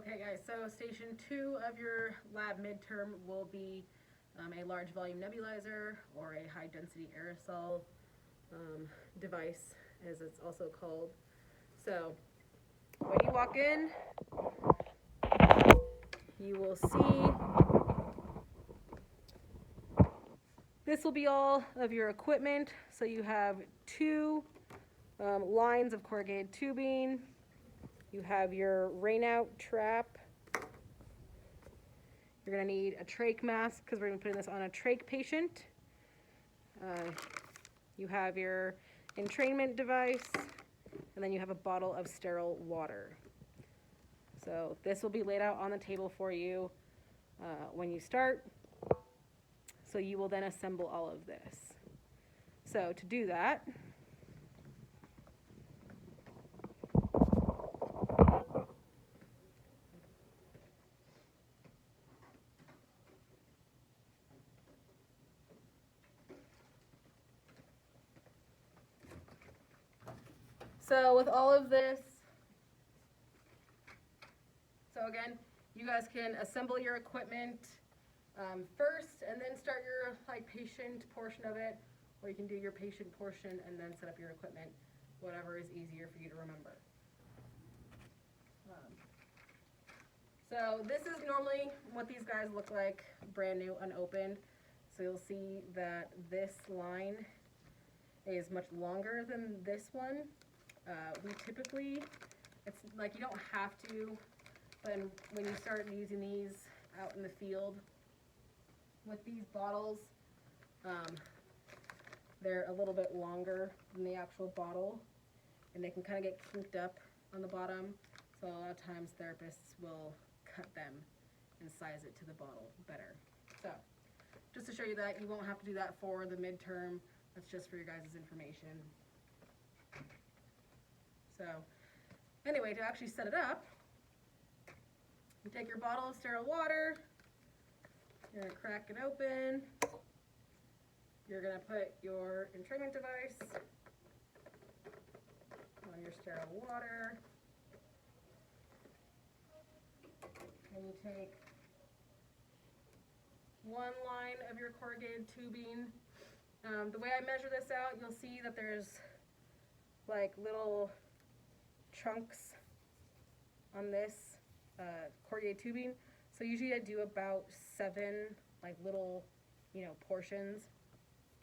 Okay guys, so Station 2 of your lab midterm will be a large volume nebulizer, or a high density aerosol device as it's also called. So when you walk in, you will see this will be all of your equipment. So you have two lines of corrugated tubing. You have your rainout trap. You're going to need a trach mask because we're going to be putting this on a trach patient. You have your entrainment device, and then you have a bottle of sterile water. So this will be laid out on the table for you when you start. So you will then assemble all of this. So to do that, so with all of this, so again, you guys can assemble your equipment first and then start your patient portion of it, or you can do your patient portion and then set up your equipment, whatever is easier for you to remember. So this is normally what these guys look like, brand new, unopened. So you'll see that this line is much longer than this one. We typically, it's like you don't have to, but when you start using these out in the field with these bottles, they're a little bit longer than the actual bottle, and they can kind of get kinked up on the bottom. So a lot of times therapists will cut them and size it to the bottle better. So just to show you that, you won't have to do that for the midterm. That's just for your guys' information. So anyway, to actually set it up, you take your bottle of sterile water, you're going to crack it open, you're going to put your entrainment device on your sterile water, and you take one line of your corrugated tubing. The way I measure this out, you'll see that there's like little chunks on this corrugated tubing. So usually I do about 7 little, portions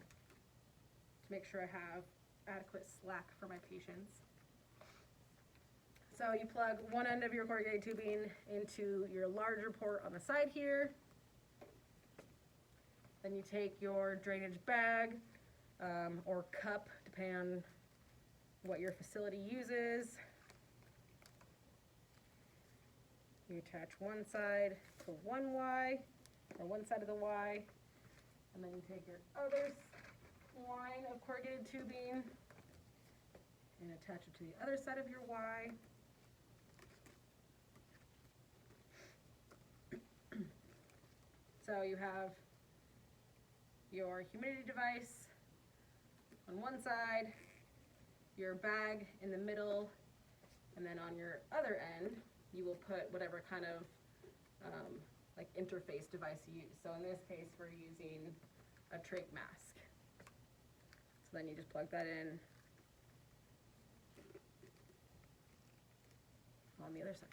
to make sure I have adequate slack for my patients. So you plug one end of your corrugated tubing into your larger port on the side here. Then you take your drainage bag or cup, depending on what your facility uses. You attach one side to one Y, or one side of the Y, and then you take your other line of corrugated tubing and attach it to the other side of your Y. So you have your humidity device on one side, your bag in the middle, and then on your other end, you will put whatever kind of interface device you use. So in this case, we're using a trach mask. So then you just plug that in on the other side.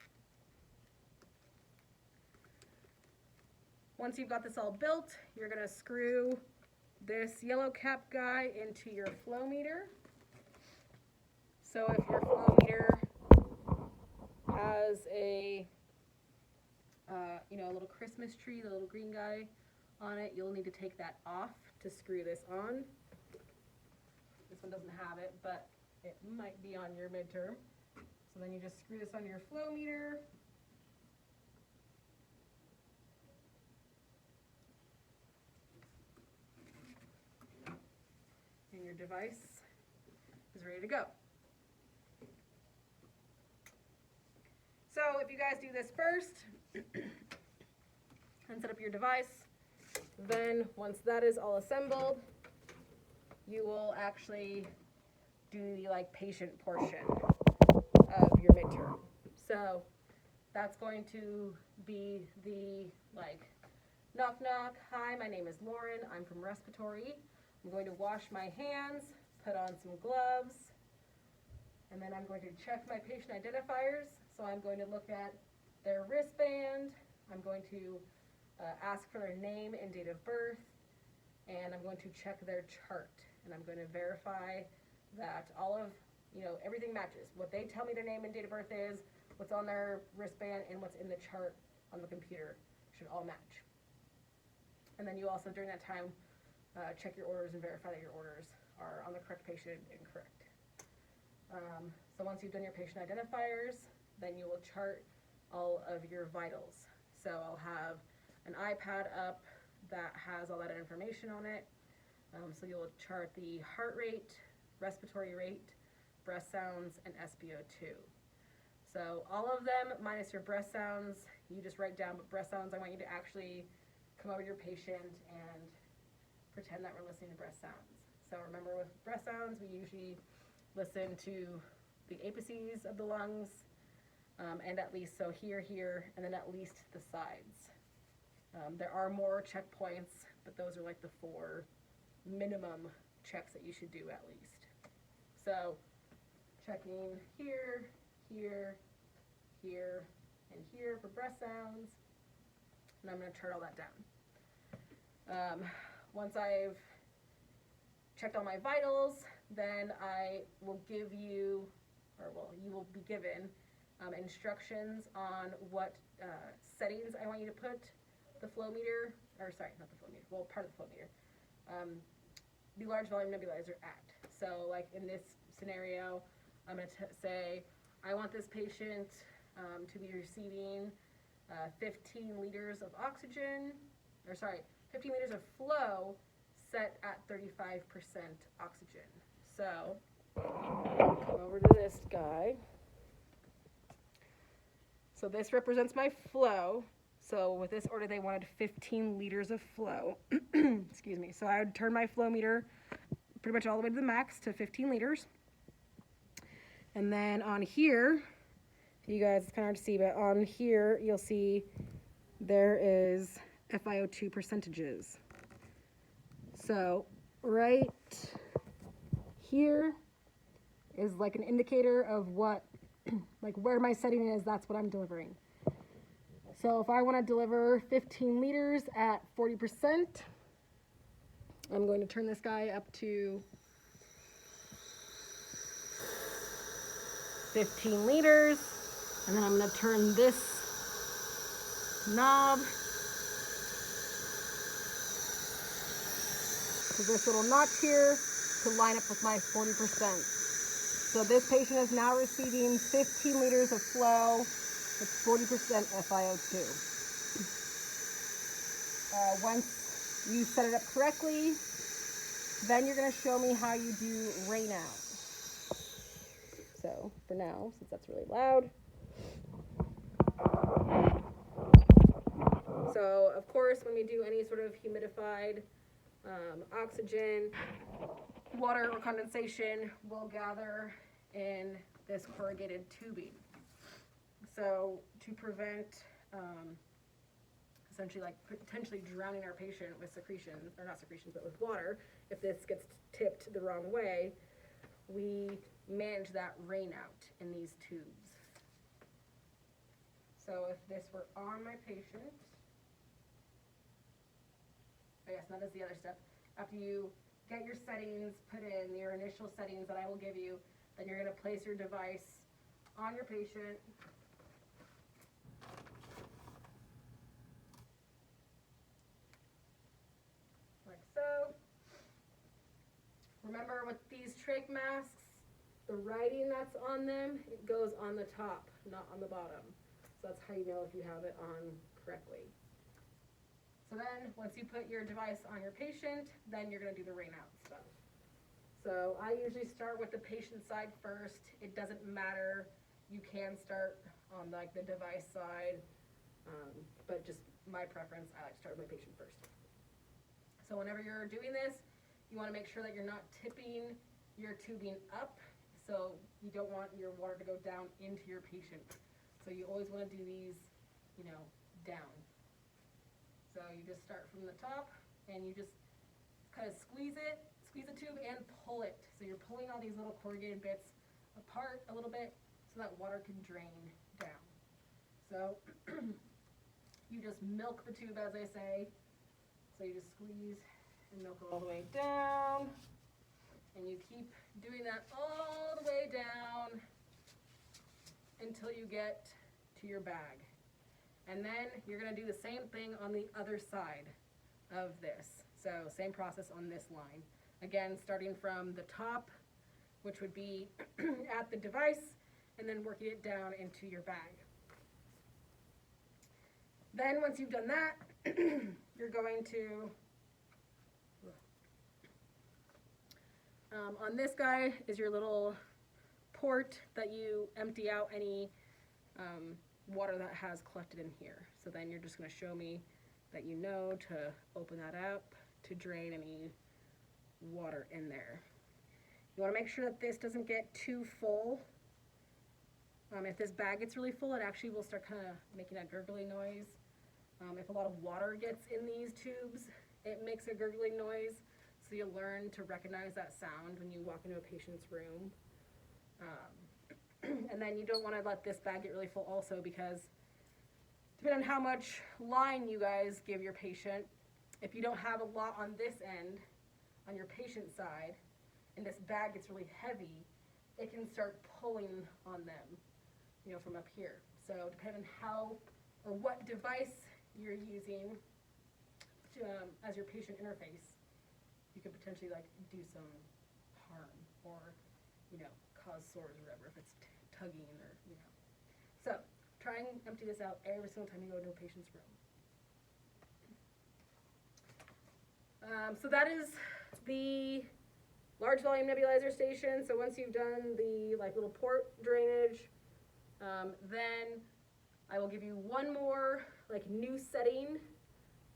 Once you've got this all built, you're going to screw this yellow cap guy into your flow meter. So if your flow meter has a little Christmas tree, the little green guy on it, you'll need to take that off to screw this on. This one doesn't have it, but it might be on your midterm. So then you just screw this on your flow meter. And your device is ready to go. So if you guys do this first and set up your device, then once that is all assembled, you will actually do the patient portion of your midterm. So that's going to be the like knock knock, hi, my name is Lauren, I'm from respiratory. I'm going to wash my hands, put on some gloves, and then I'm going to check my patient identifiers. So I'm going to look at their wristband, I'm going to ask for their name and date of birth, and I'm going to check their chart, and I'm going to verify that all of, everything matches. What they tell me their name and date of birth is, what's on their wristband, and what's in the chart on the computer should all match. And then you also, during that time, check your orders and verify that your orders are on the correct patient and correct. So once you've done your patient identifiers, then you will chart all of your vitals. So I'll have an iPad up that has all that information on it. So you'll chart the heart rate, respiratory rate, breath sounds, and SpO2. So all of them minus your breath sounds, you just write down, but breath sounds, I want you to actually come over to your patient and pretend that we're listening to breath sounds. So remember, with breath sounds, we usually listen to the apices of the lungs, and at least, so here, and then at least the sides. There are more checkpoints, but those are like the 4 minimum checks that you should do at least. So checking here, here, here, and here for breath sounds, and I'm going to chart all that down. Once I've checked all my vitals, then I will give you, you will be given instructions on what settings I want you to put the flow meter, or sorry, not the flow meter, well, part of the flow meter, the large volume nebulizer at. So like in this scenario, I'm going to say, I want this patient to be receiving 15 liters of oxygen, 15 liters of flow set at 35% oxygen. So, come over to this guy. So this represents my flow. So with this order, they wanted 15 liters of flow. Excuse me. So I would turn my flow meter pretty much all the way to the max to 15 liters. And then on here, you guys, it's kind of hard to see, but on here, you'll see there is FiO2 percentages. So right here is like an indicator of what, like where my setting is, that's what I'm delivering. So if I want to deliver 15 liters at 40%, I'm going to turn this guy up to 15 liters, and then I'm going to turn this knob to this little notch here to line up with my 40%. So this patient is now receiving 15 liters of flow with 40% FiO2. Once you set it up correctly, then you're going to show me how you do rain out. So for now, since that's really loud. So of course, when we do any sort of humidified oxygen, water or condensation will gather in this corrugated tubing. So to prevent essentially like potentially drowning our patient with secretions, or not secretions, but with water, if this gets tipped the wrong way, we manage that rain out in these tubes. So if this were on my patient, oh yes, that is the other step. After you get your settings, put in your initial settings that I will give you, then you're going to place your device on your patient. Like so. Remember with these trach masks, the writing that's on them, it goes on the top, not on the bottom. So that's how you know if you have it on correctly. So then, once you put your device on your patient, then you're going to do the rain out stuff. So I usually start with the patient side first. It doesn't matter. You can start on like the device side, but just my preference, I like to start with my patient first. So whenever you're doing this, you want to make sure that you're not tipping your tubing up. So you don't want your water to go down into your patient. So you always want to do these, you know, down. So you just start from the top and you just kind of squeeze the tube and pull it. So you're pulling all these little corrugated bits apart a little bit so that water can drain down. So you just milk the tube, as I say. So you just squeeze and milk all the way down. And you keep doing that all the way down until you get to your bag. And then you're going to do the same thing on the other side of this. So same process on this line. Again, starting from the top, which would be at the device, and then working it down into your bag. Then once you've done that, you're going to, on this guy is your little port that you empty out any water that has collected in here. So then you're just going to show me that you know to open that up to drain any water in there. You want to make sure that this doesn't get too full. If this bag gets really full, it actually will start kind of making a gurgling noise. If a lot of water gets in these tubes, it makes a gurgling noise. So you'll learn to recognize that sound when you walk into a patient's room. And then you don't want to let this bag get really full also, because depending on how much line you guys give your patient, if you don't have a lot on this end, on your patient side, and this bag gets really heavy, it can start pulling on them, you know, from up here. So depending on how or what device you're using to, as your patient interface, you could potentially like do some harm or, you know, cause sores or whatever if it's tugging or, you know. So try and empty this out every single time you go into a patient's room. So that is the large volume nebulizer station. So once you've done the like little port drainage, then I will give you one more like new setting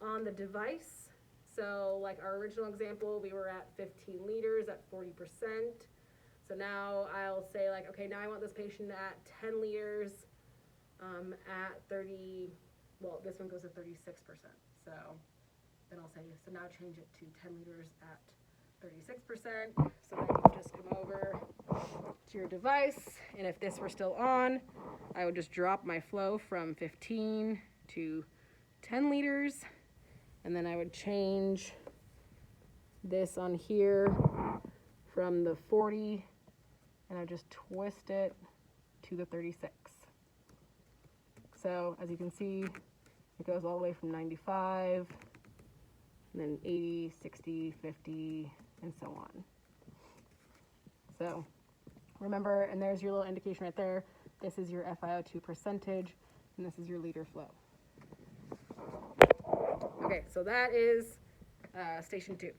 on the device. So like our original example, we were at 15 liters at 40%. So now I'll say like, okay, now I want this patient at 10 liters at 30, well, this one goes to 36%. So then I'll say, so now change it to 10 liters at 36%. So then you just come over to your device, and if this were still on, I would just drop my flow from 15 to 10 liters, and then I would change this on here from the 40, and I just twist it to the 36. So as you can see, it goes all the way from 95, and then 80, 60, 50, and so on. So remember, and there's your little indication right there. This is your FiO2 percentage, and this is your liter flow. Okay, so that is Station 2.